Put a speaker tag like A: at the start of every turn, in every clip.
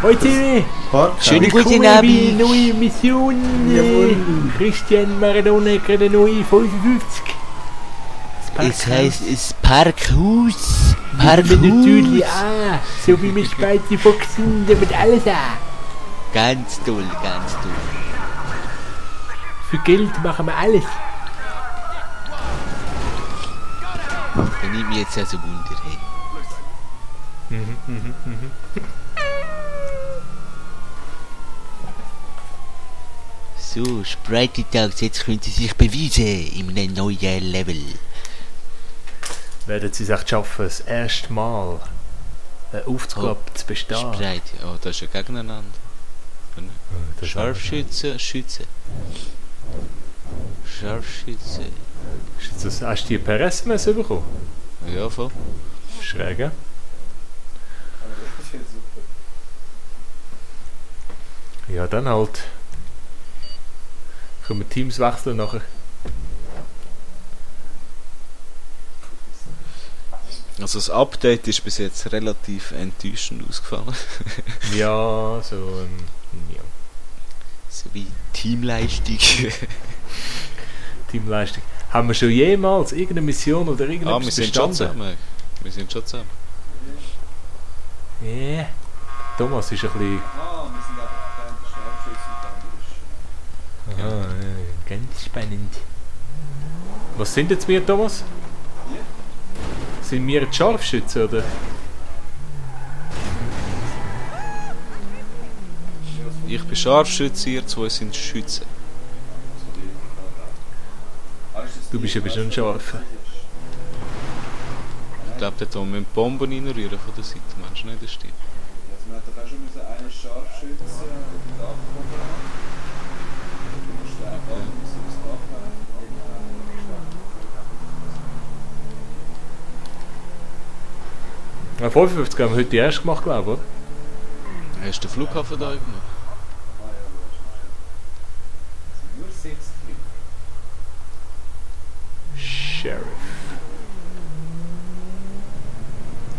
A: Hoi Timmy!
B: Schönen guten
A: Willkommen bei
B: Abend!
A: neue Mission!
B: Jawohl.
A: Christian Maradona gerade neue 55.
B: Es heißt es Parkhaus.
A: Wir natürlich
B: Parkhaus.
A: auch, so wie wir beide Foxen, damit alles an.
B: Ganz toll, ganz toll.
A: Für Geld machen wir alles.
B: Da nimmt mich jetzt also Wunder, hey. So, Sprite Talks, jetzt können Sie sich beweisen in einem neuen Level.
A: Werden sie es echt schaffen, das erste Mal eine Aufgabe zu bestehen?
B: Sprite, oh, das ist ja gegeneinander.
A: Das ist
B: Scharfschütze, Schütze. Scharfschütze.
A: Hast du die per SMS bekommen?
B: Ja, voll.
A: Schräg, ja? Ja, dann halt. Können wir Teams wechseln nachher?
C: Also das Update ist bis jetzt relativ enttäuschend ausgefallen.
A: Ja, so ja.
B: So wie Teamleistung.
A: Teamleistung. Haben wir schon jemals irgendeine Mission oder irgendetwas
C: Wir sind schon
A: bestanden?
C: zusammen. Wir sind schon zusammen.
A: Ja. Thomas ist ein bisschen...
D: Wir sind einfach kein Schnellschuss und dann ist...
A: Aha, ja, ganz spannend. Was sind jetzt wir, Thomas? Sind wir jetzt Scharfschütze, oder?
C: Ich bin Scharfschütze, ihr zwei sind Schützen.
A: Du bist eben schon Scharfe.
C: Ich glaube, dort wollen wir mit Bomben reinrühren von der Seite. Meinst du nicht, das stimmt?
D: Also man hat doch auch schon müssen einen Scharfschützen und den Dachbogen haben. Du musst den einfach aufs Dach haben.
A: Ja, 55 haben wir heute die erste gemacht, glaube ich, oder?
C: Hast du den Flughafen da irgendwo?
D: Nur 6 drin.
A: Sheriff.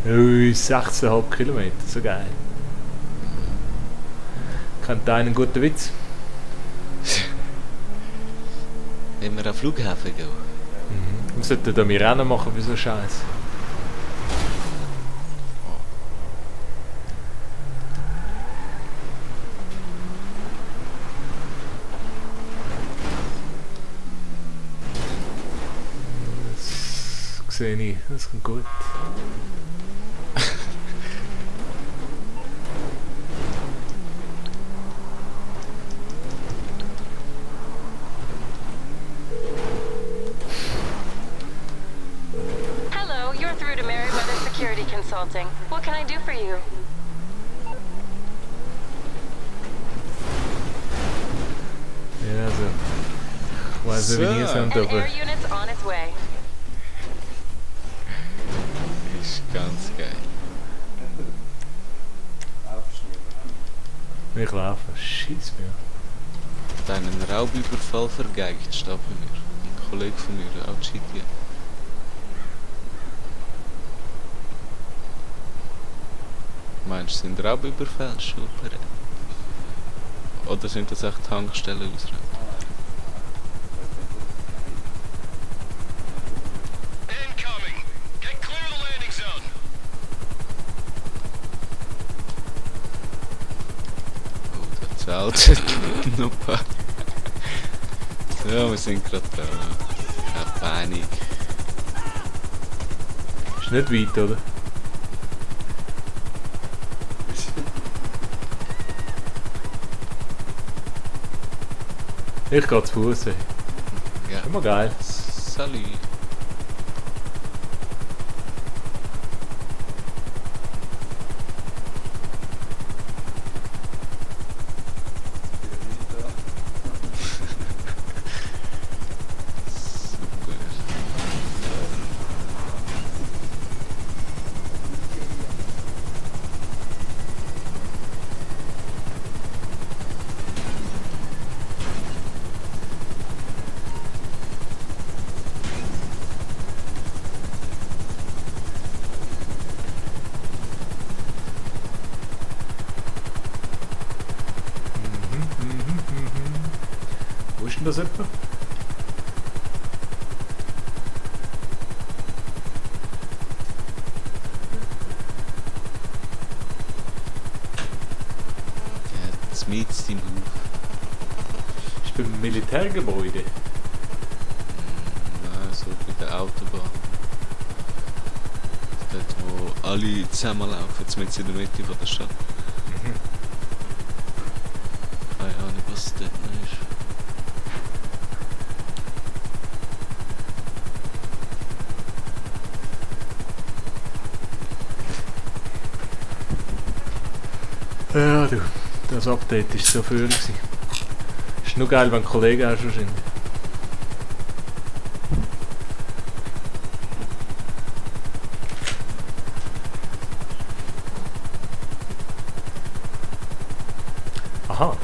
A: Ui, 16,5 Kilometer, so geil. Kennt einen guten Witz?
B: Wenn wir an den Flughafen gehen.
A: Wir sollten da mehr Rennen machen für so Scheiß. Das sehe ich, das kommt gut.
E: Hello, you're through to Merriweather Security Consulting. What can I do for you?
A: Ja, also. Ich weiß nicht, wie ihr
C: So.
A: seid,
E: An
A: aber.
E: air unit's on its way.
C: Ist ganz geil.
A: Ich laufe. Scheiss mir.
C: Deinen Raubüberfall vergeigt, steht bei mir. Ein Kollege von mir, auch GTA. Meinst du, sind Raubüberfälle schon bereit? Oder sind das echt Tankstellen ausrennen?
F: Incoming! Get clear of the landing zone!
C: Oh, der zählt noch ein paar. Ja, wir sind gerade da. Keine Panik.
A: Ist nicht weit, oder? Ich gehe zu Fuß.
C: Ja.
A: Immer geil.
C: Salut.
A: ist denn das etwa?
C: Ja, das Mädchen im Hof.
A: Ist beim Militärgebäude.
C: Nein, so bei der Autobahn. Dort, wo alle zusammenlaufen, jetzt mit in der Mitte von der Stadt. Keine Ahnung, was dort noch ist.
A: Ja, du, das Update ist so früh gewesen. Ist nur geil, wenn Kollegen auch schon sind. Aha.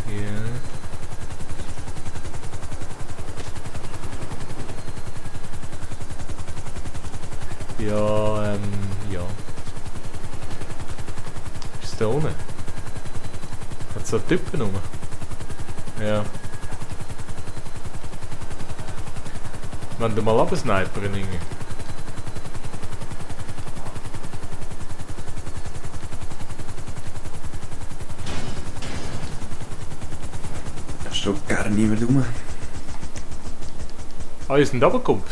A: Ja. Ja, ja. Ist da unten? Hat so Typen rum? Ja. Wenn du mal absnipern irgendwie.
D: Da steht gar niemand rum.
A: Ah, ihr sind runtergekommen.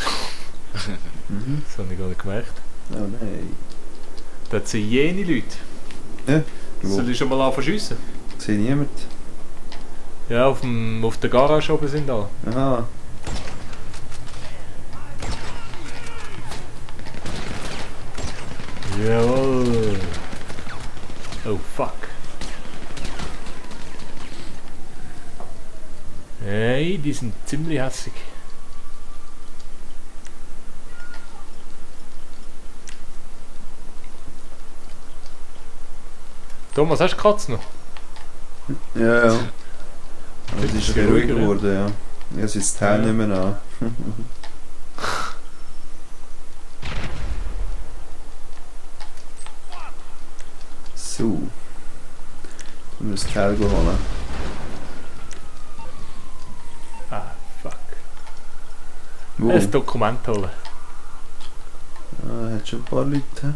D: Mhm.
A: Das habe ich gar nicht gemerkt.
D: Oh nein.
A: Das sind jene Leute.
D: Ja, wo?
A: Soll ich schon mal anfangen schiessen?
D: Ich sehe niemand.
A: Ja, auf der Garage oben sind alle.
D: Aha.
A: Jawohl. Oh fuck. Hey, die sind ziemlich hässig. Thomas, hast du Katze noch?
D: Ja, ja. Aber es ist
A: Bisschen
D: ruhig
A: ruhiger,
D: geworden, ja. Ja, es ist das Teil
A: Ja.
D: nicht mehr an. So. Ich muss das Teil holen.
A: Ah, fuck.
D: Wo?
A: Ein Dokument holen.
D: Ah, hat schon ein paar Leute.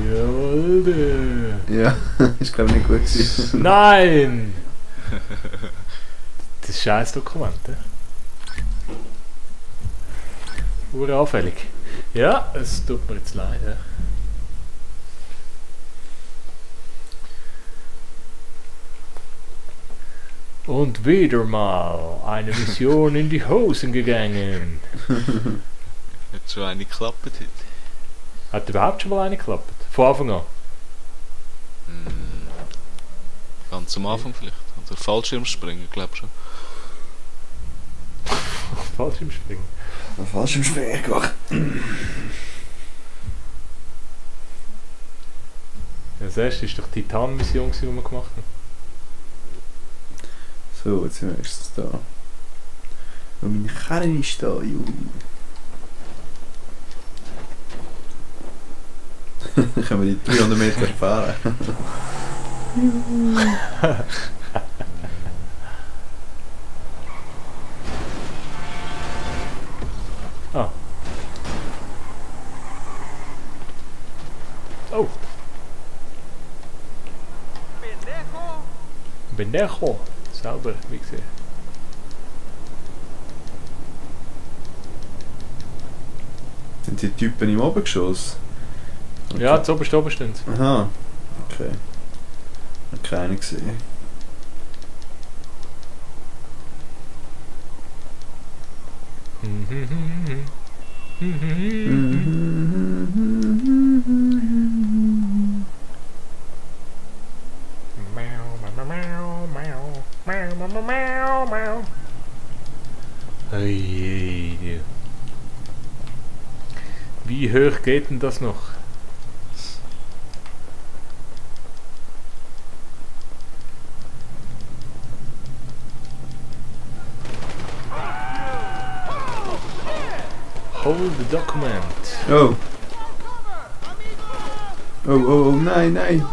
A: Jawohl, du.
D: Ja, ist glaube ich nicht gut gewesen.
A: Nein! Das ist scheiß Dokument, Uranfällig. Ja, es tut mir jetzt leid. Ja. Und wieder mal eine Mission in die Hosen gegangen.
C: Hat schon eine geklappt heute?
A: Hat überhaupt schon mal eine geklappt? Von Anfang an?
C: Ganz am Anfang vielleicht. Oder Fallschirmspringen, glaub schon.
A: Falsch im Springen.
D: Falsch im Springen gemacht.
A: Ja, das erste war doch die Titan-Mission, die wir gemacht haben.
D: So, jetzt sind wir erstens da. Und meine Karre ist da, juhu. Dann können wir die 300 Meter fahren.
A: Ah. Oh. Pendejo. Selber, wie gesehen.
D: Sind die Typen im Obergeschoss? Okay.
A: Ja, zu oben stehen sie.
D: Aha. Okay. Hab keine gesehen.
A: Wie hoch geht denn das noch? Hold the document.
G: Oh. Oh, nein, nein.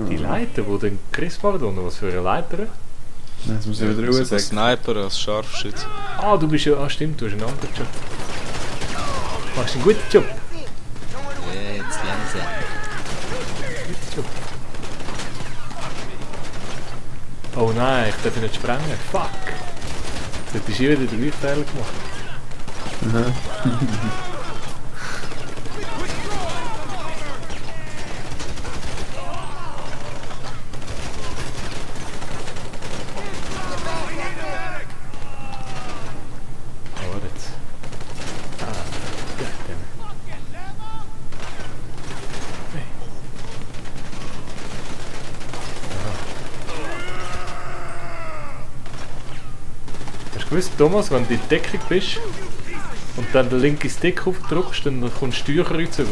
A: Die Leiter, die den Chris Pardon, was für eine Leiter?
G: Das muss ich wieder
C: Also
G: raus
C: als
G: sagen.
C: Sniper, als Scharfschütze.
A: Ah, du bist ja... Ah, stimmt, du hast einen anderen Job. Machst einen guten Job.
B: Ja, jetzt langsam.
A: Guten Job. Oh nein, ich darf nicht sprengen. Fuck. Das ist hier wieder der gleiche Teil gemacht. Oh, warte jetzt. Ah, goddammit. Hey. Hast du gewusst, Thomas, wenn du in der Deckung bist und dann den linken Stick aufdrückst, dann kommst du Steuerkreuz über.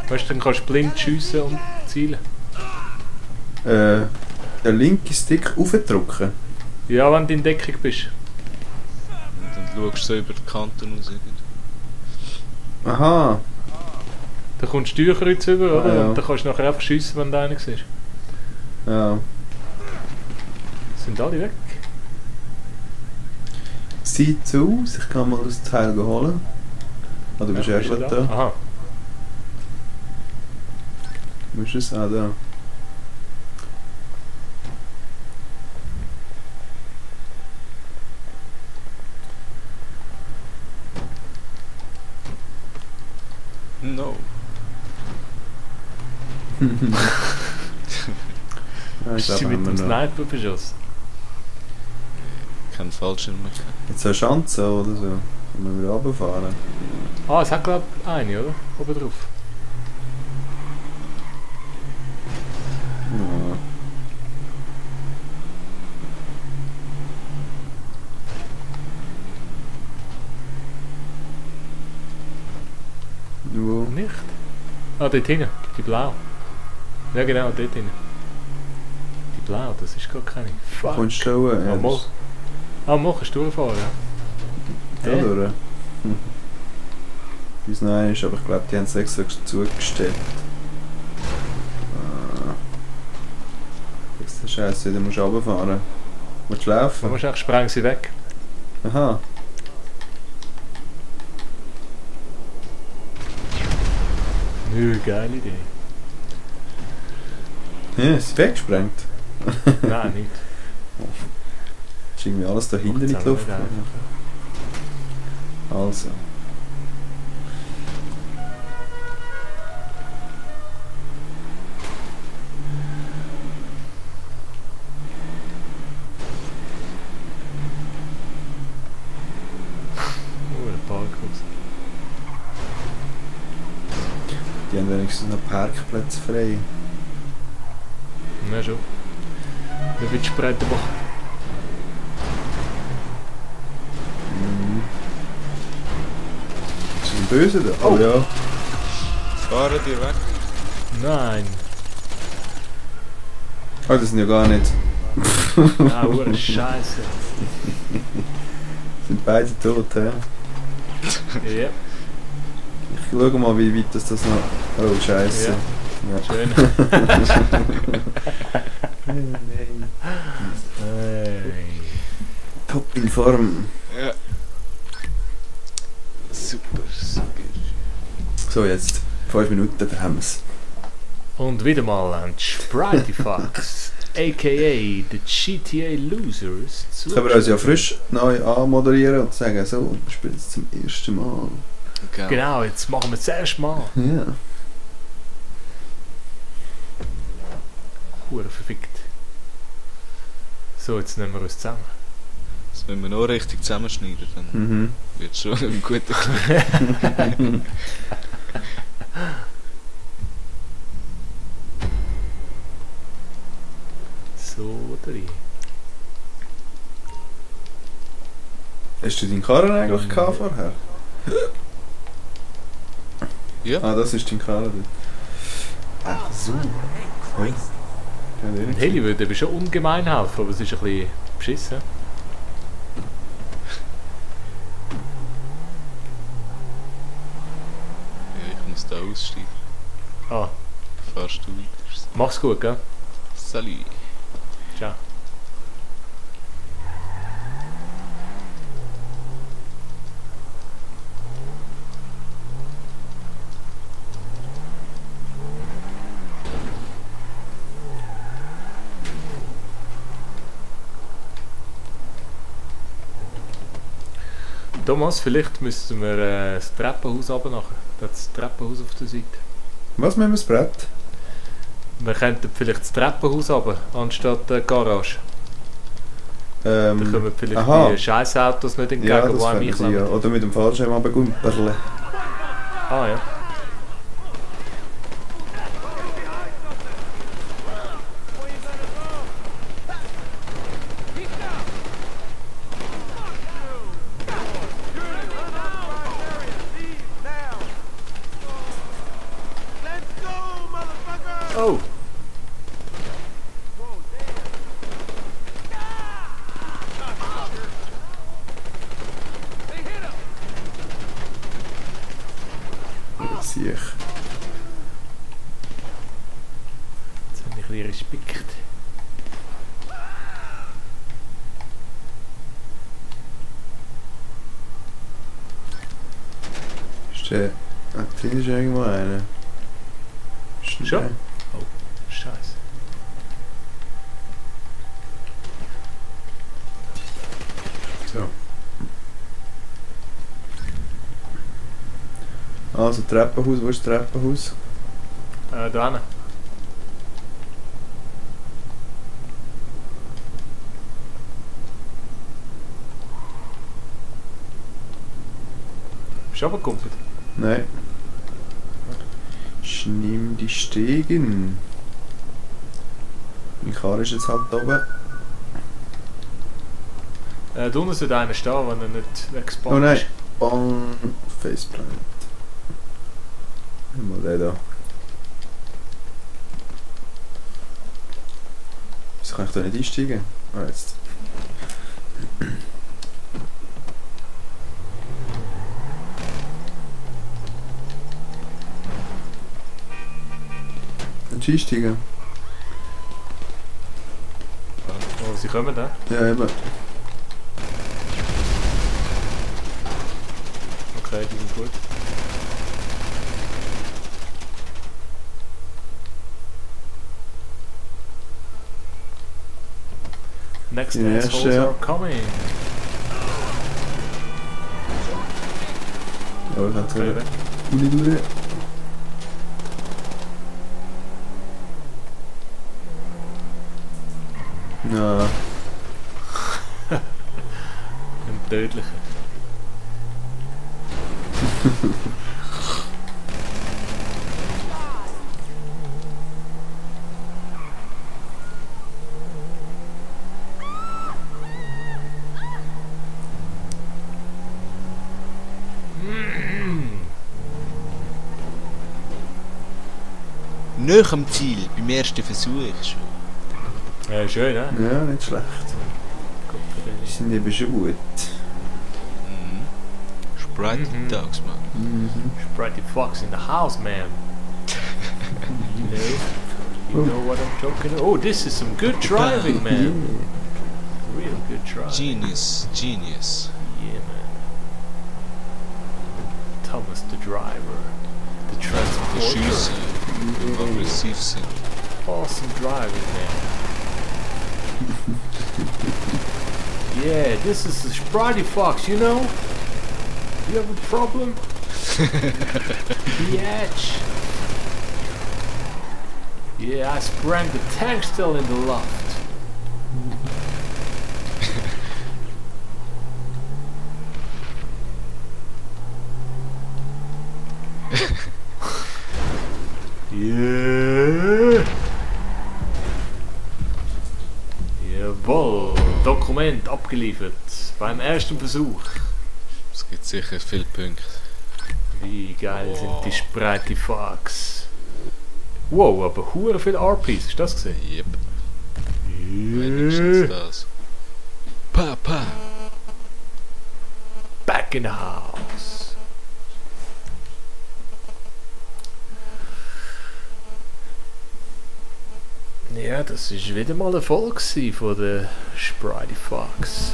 A: Weißt du, dann kannst du blind schiessen und zielen.
G: Den linken Stick aufdrücken.
A: Ja, wenn du in Deckung bist.
C: Und dann schaust du so über die Kanten raus.
G: Aha.
A: Dann kommst du Steuerkreuz über, oder?
G: Ah, ja.
A: Und dann kannst du nachher einfach schiessen, wenn du einen siehst.
G: Ja.
A: Sind alle weg?
G: Sieht so aus, ich kann mal das Teil holen. Ah, du bist
A: Ja,
G: erst
A: du
G: da.
A: da? Aha.
G: Wo ist es? Ah, da.
C: No.
G: Ja, ich
A: Ist sie
G: glaube,
A: mit
G: haben
A: dem
G: wir noch.
A: Sniper beschossen?
C: Kein Fallschirm mehr gehabt.
G: Jetzt so eine Schanze oder so. Können wir wieder runterfahren.
A: Ah, es hat glaube ich eine, oder? Oben drauf.
G: Ja. Wo?
A: Nicht? Ah, dort hinten. Die blau. Ja genau, dort hinten. Die blau, das ist gar keine. Fuck.
G: Kommst du da?
A: Ah, mal. Ah, mal kannst du durchfahren, ja.
G: Ja,
A: Der?
G: durch. Wie es noch einer ist, aber ich glaube, die haben es extra zugestellt. Das ist der Scheiße, da musst du runterfahren. Willst du
A: Du
G: laufen?
A: musst echt sprengen sie weg.
G: Aha.
A: Nö, geile Idee.
G: Ja, es ist weggesprengt.
A: Nein, nicht.
G: Ist irgendwie alles da hinten in die
A: Macht's
G: Luft.
A: auch nicht
G: Also.
A: Oh, ein Parkhaus.
G: Die haben wenigstens noch Parkplätze frei.
A: Na schon. Nicht mit Spreiten machen.
G: Mhm. Ist das ein Böse da? Oh ja.
C: Fahren die weg?
A: Nein.
G: Oh, das sind ja gar nicht.
A: Ah, hure Scheiße.
G: Sind beide tot, hä?
A: Ja,
G: Ich schau mal, wie weit das noch... Oh, Scheiße.
A: Ja.
G: Ja.
A: schön. Hey.
G: Top in Form.
C: Ja. Super, super.
G: So, jetzt 5 Minuten, dann haben wir es.
A: Und wieder mal ein Spritey Fox, a.k.a. the GTA Losers.
G: Jetzt können wir uns ja frisch neu anmoderieren und sagen, so, wir spielen es zum ersten Mal.
A: Genau, jetzt machen wir es das erste Mal.
G: Ja.
A: Hure verfickt. So, jetzt nehmen wir uns zusammen.
C: Das müssen wir noch richtig zusammenschneiden, dann
G: Mhm.
C: wird es schon ein guter Clip.
A: So, drin.
G: Hast du deinen Karren eigentlich gehabt vorher?
C: Ja.
G: Ah, das ist dein Karren dort. Ach so. Hey.
A: Ein Heli würde eben schon ungemein helfen, aber es ist ein bisschen beschissen.
C: Ja, ich muss da aussteigen.
A: Ah,
C: Fahrst du weiter?
A: mach's gut, gell?
C: Salut.
A: Ciao. Thomas, vielleicht müssten wir das Treppenhaus runter nachher. Das Treppenhaus auf der Seite.
G: Was müssen wir das Brett?
A: Wir könnten vielleicht das Treppenhaus runter, anstatt die Garage. Dann kommen wir vielleicht die Scheissautos nicht entgegen,
G: Ja, das
A: die einem
G: können sie ja.
A: einklemmen.
G: Oder mit dem Fallschirm runtergumperlen.
A: Ah ja. Oh!
G: Siech.
A: Jetzt habe ich ein bisschen Respekt.
G: Ist der... Ah, da ist irgendwo einer. Ist
A: Schon?
G: der?
A: Oh, Scheiße.
G: So. Also Treppenhaus, wo ist das Treppenhaus?
A: Da hinten. Bist du runtergekumpelt?
G: Nein. Ich nehme die Stegen. Mein Karre ist jetzt halt oben.
A: Da unten sollte einer stehen, wenn er nicht weggespannt
G: Oh nein.
A: ist.
G: Bang. Faceplant. Mal den da. Wieso kann ich da nicht einsteigen? Ah, jetzt. Kannst du einsteigen?
A: Oh, sie kommen da.
G: Ja, eben.
A: Okay, die sind gut. Next
G: Ja,
A: assholes
G: ja.
A: are coming.
G: Ja, ich hatte
A: Okay, weg.
G: Uni durch. Ja,
A: Ein tödlicher.
B: Nach am Ziel, beim ersten Versuch schon.
A: Ja, schön, ne?
G: ja, nicht schlecht. Die sind eben schon gut.
C: Sprite
A: Mhm.
C: Dogs, man.
A: Sprite Fox in the house, man. You know what I'm talking about. Oh, this is some good driving, man. Real good driving.
C: Genius, genius.
A: Yeah, man. Thomas the driver. The
C: Die
A: transporter.
C: Schüsse, die aggressiv sind.
A: Awesome driving, man. Yeah, this is the Sprite Fox, you know? You have a problem? Biatch. Yeah, I sprang the tank still in the loft. Yeah. Jawohl. Moment, abgeliefert. Beim ersten Versuch.
C: Es gibt sicher viele Punkte.
A: Wie geil sind die Spreite Fucks. Wow, aber hure viel RPs, hast du das gesehen?
C: Yep. Wenigstens das. Pa!
A: Back in the house. Ja, das war wieder mal ein Erfolg von den Spreite Fucks.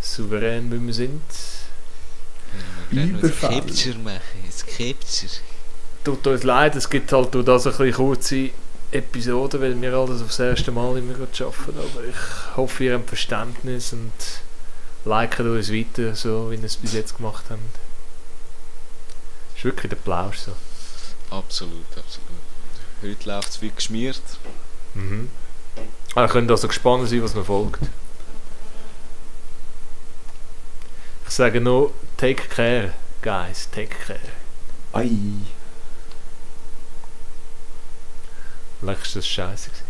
A: Souverän, wie wir sind.
G: Überfall.
B: Capture machen, jetzt Capture.
A: Tut uns leid, es gibt halt durch das ein bisschen kurze Episoden, weil wir alles aufs erste Mal immer arbeiten. Aber ich hoffe, ihr habt Verständnis und liken uns weiter, so wie wir es bis jetzt gemacht haben. Das ist wirklich der Plausch so.
C: Absolut. Heute läuft es wie geschmiert.
A: Mhm. Ihr könnt also gespannt sein, was noch folgt. Ich sage nur, take care, guys, take care.
G: Ei.
A: Vielleicht war das scheiße gewesen.